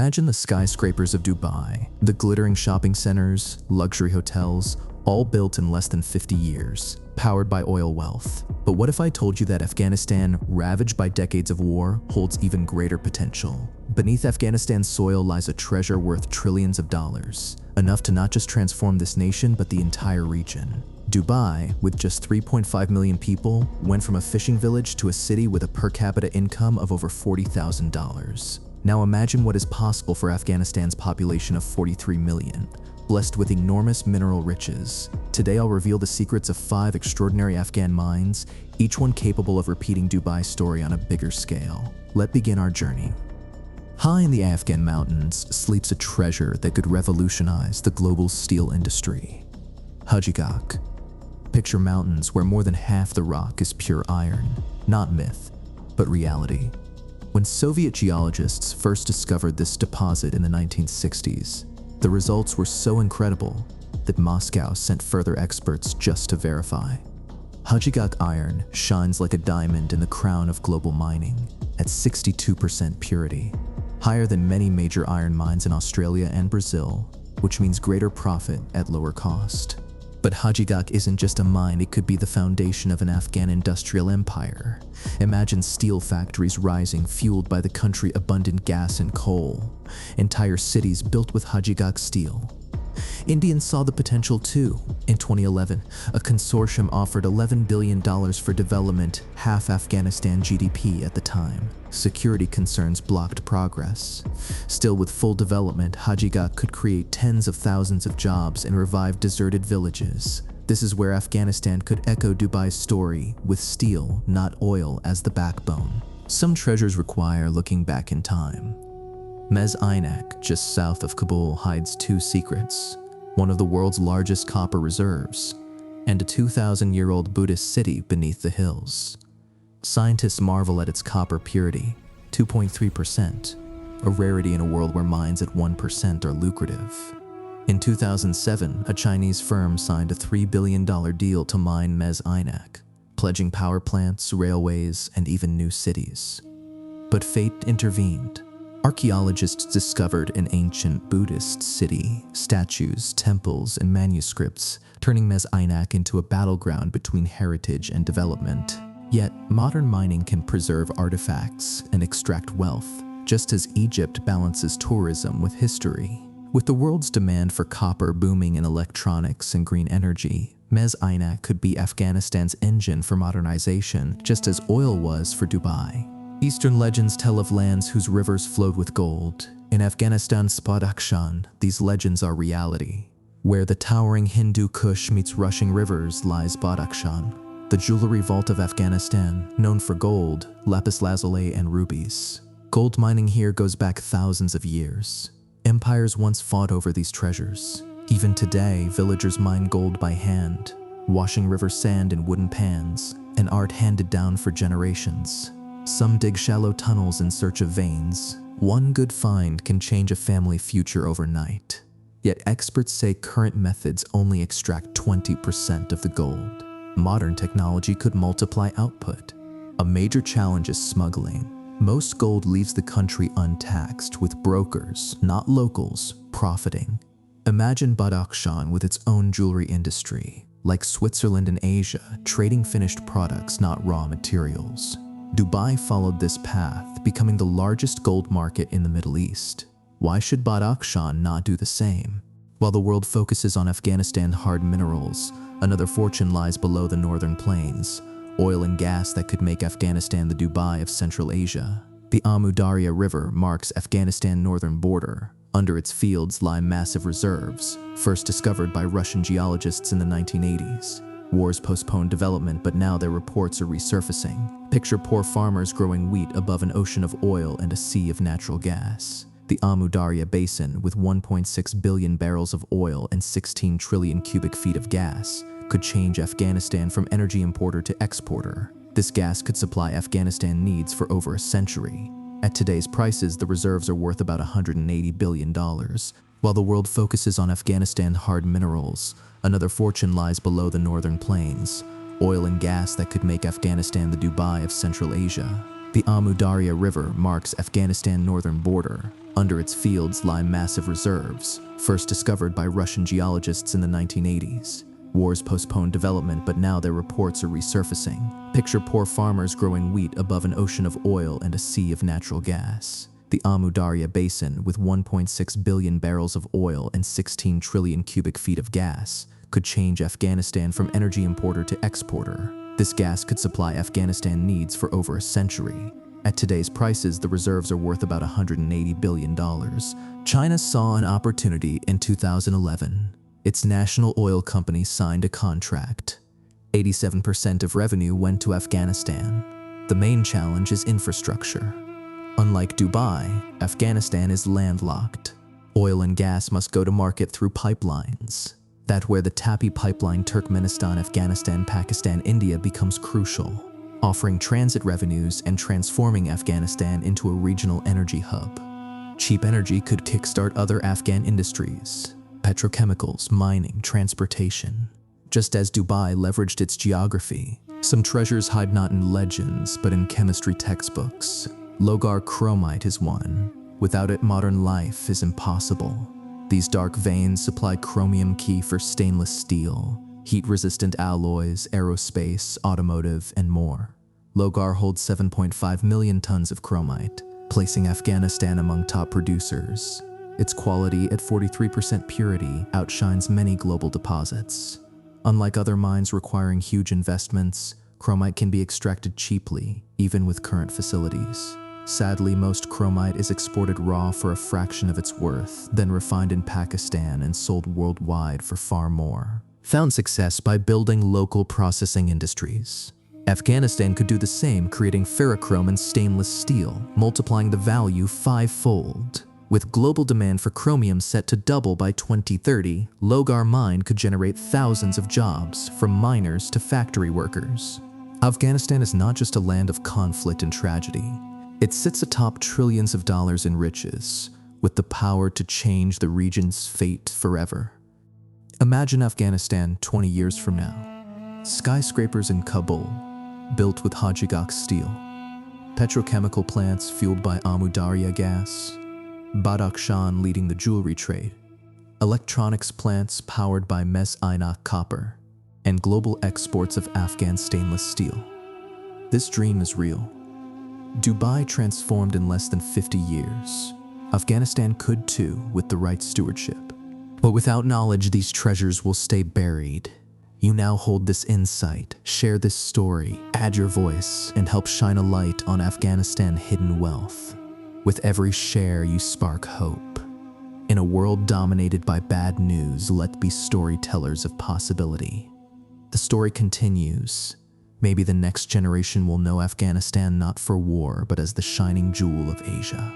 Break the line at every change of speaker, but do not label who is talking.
Imagine the skyscrapers of Dubai, the glittering shopping centers, luxury hotels, all built in less than 50 years, powered by oil wealth. But what if I told you that Afghanistan, ravaged by decades of war, holds even greater potential? Beneath Afghanistan's soil lies a treasure worth trillions of dollars, enough to not just transform this nation but the entire region. Dubai, with just 3.5 million people, went from a fishing village to a city with a per capita income of over $40,000. Now imagine what is possible for Afghanistan's population of 43 million, blessed with enormous mineral riches. Today I'll reveal the secrets of 5 extraordinary Afghan mines, each one capable of repeating Dubai's story on a bigger scale. Let's begin our journey. High in the Afghan mountains sleeps a treasure that could revolutionize the global steel industry. Hajigak. Picture mountains where more than half the rock is pure iron, not myth, but reality. When Soviet geologists first discovered this deposit in the 1960s, the results were so incredible that Moscow sent further experts just to verify. Hajigak iron shines like a diamond in the crown of global mining at 62% purity, higher than many major iron mines in Australia and Brazil, which means greater profit at lower cost. But Hajigak isn't just a mine, it could be the foundation of an Afghan industrial empire. Imagine steel factories rising, fueled by the country's abundant gas and coal. Entire cities built with Hajigak steel. Indians saw the potential too. In 2011, a consortium offered $11 billion for development, half Afghanistan GDP at the time. Security concerns blocked progress. Still, with full development, Hajigak could create tens of thousands of jobs and revive deserted villages. This is where Afghanistan could echo Dubai's story, with steel, not oil, as the backbone. Some treasures require looking back in time. Mez Aynak, just south of Kabul, hides 2 secrets: one of the world's largest copper reserves, and a 2,000-year-old Buddhist city beneath the hills. Scientists marvel at its copper purity, 2.3%, a rarity in a world where mines at 1% are lucrative. In 2007, a Chinese firm signed a $3 billion deal to mine Mez Aynak, pledging power plants, railways, and even new cities. But fate intervened. Archaeologists discovered an ancient Buddhist city, statues, temples, and manuscripts, turning Mez Aynak into a battleground between heritage and development. Yet, modern mining can preserve artifacts and extract wealth, just as Egypt balances tourism with history. With the world's demand for copper booming in electronics and green energy, Mez Aynak could be Afghanistan's engine for modernization, just as oil was for Dubai. Eastern legends tell of lands whose rivers flowed with gold. In Afghanistan's Badakhshan, these legends are reality. Where the towering Hindu Kush meets rushing rivers lies Badakhshan, the jewelry vault of Afghanistan, known for gold, lapis lazuli, and rubies. Gold mining here goes back thousands of years. Empires once fought over these treasures. Even today, villagers mine gold by hand, washing river sand in wooden pans, an art handed down for generations. Some dig shallow tunnels in search of veins. One good find can change a family future overnight. Yet experts say current methods only extract 20% of the gold. Modern technology could multiply output. A major challenge is smuggling. Most gold leaves the country untaxed, with brokers, not locals, profiting. Imagine Badakhshan with its own jewelry industry, like Switzerland and Asia, trading finished products, not raw materials. Dubai followed this path, becoming the largest gold market in the Middle East. Why should Badakhshan not do the same? While the world focuses on Afghanistan hard minerals, another fortune lies below the northern plains, oil and gas that could make Afghanistan the Dubai of Central Asia. The Amu Darya River marks Afghanistan's northern border. Under its fields lie massive reserves, first discovered by Russian geologists in the 1980s. Wars postponed development, but now their reports are resurfacing. Picture poor farmers growing wheat above an ocean of oil and a sea of natural gas. The Amu Darya Basin, with 1.6 billion barrels of oil and 16 trillion cubic feet of gas, could change Afghanistan from energy importer to exporter. This gas could supply Afghanistan needs for over a century. At today's prices, the reserves are worth about $180 billion. While the world focuses on Afghanistan hard minerals, another fortune lies below the northern plains, oil and gas that could make Afghanistan the Dubai of Central Asia. The Amu Darya River marks Afghanistan's northern border. Under its fields lie massive reserves, first discovered by Russian geologists in the 1980s. Wars postponed development, but now their reports are resurfacing. Picture poor farmers growing wheat above an ocean of oil and a sea of natural gas. The Amu Darya Basin, with 1.6 billion barrels of oil and 16 trillion cubic feet of gas, could change Afghanistan from energy importer to exporter. This gas could supply Afghanistan needs for over a century. At today's prices, the reserves are worth about $180 billion. China saw an opportunity in 2011. Its national oil company signed a contract. 87% of revenue went to Afghanistan. The main challenge is infrastructure. Unlike Dubai, Afghanistan is landlocked. Oil and gas must go to market through pipelines. That's where the TAPI pipeline Turkmenistan, Afghanistan, Pakistan, India becomes crucial, offering transit revenues and transforming Afghanistan into a regional energy hub. Cheap energy could kickstart other Afghan industries: petrochemicals, mining, transportation. Just as Dubai leveraged its geography, some treasures hide not in legends, but in chemistry textbooks. Logar chromite is one. Without it, modern life is impossible. These dark veins supply chromium key for stainless steel, heat-resistant alloys, aerospace, automotive, and more. Logar holds 7.5 million tons of chromite, placing Afghanistan among top producers. Its quality at 43% purity outshines many global deposits. Unlike other mines requiring huge investments, chromite can be extracted cheaply, even with current facilities. Sadly, most chromite is exported raw for a fraction of its worth, then refined in Pakistan and sold worldwide for far more. Found success by building local processing industries. Afghanistan could do the same, creating ferrochrome and stainless steel, multiplying the value fivefold. With global demand for chromium set to double by 2030, Logar mine could generate thousands of jobs, from miners to factory workers. Afghanistan is not just a land of conflict and tragedy. It sits atop trillions of dollars in riches, with the power to change the region's fate forever. Imagine Afghanistan 20 years from now. Skyscrapers in Kabul, built with Hajigak steel. Petrochemical plants fueled by Amu Darya gas. Badakhshan leading the jewelry trade. Electronics plants powered by Mes Ainak copper. And global exports of Afghan stainless steel. This dream is real. Dubai transformed in less than 50 years. Afghanistan could too, with the right stewardship. But without knowledge, these treasures will stay buried. You now hold this insight, share this story, add your voice, and help shine a light on Afghanistan's hidden wealth. With every share, you spark hope. In a world dominated by bad news, let's be storytellers of possibility. The story continues. Maybe the next generation will know Afghanistan not for war, but as the shining jewel of Asia.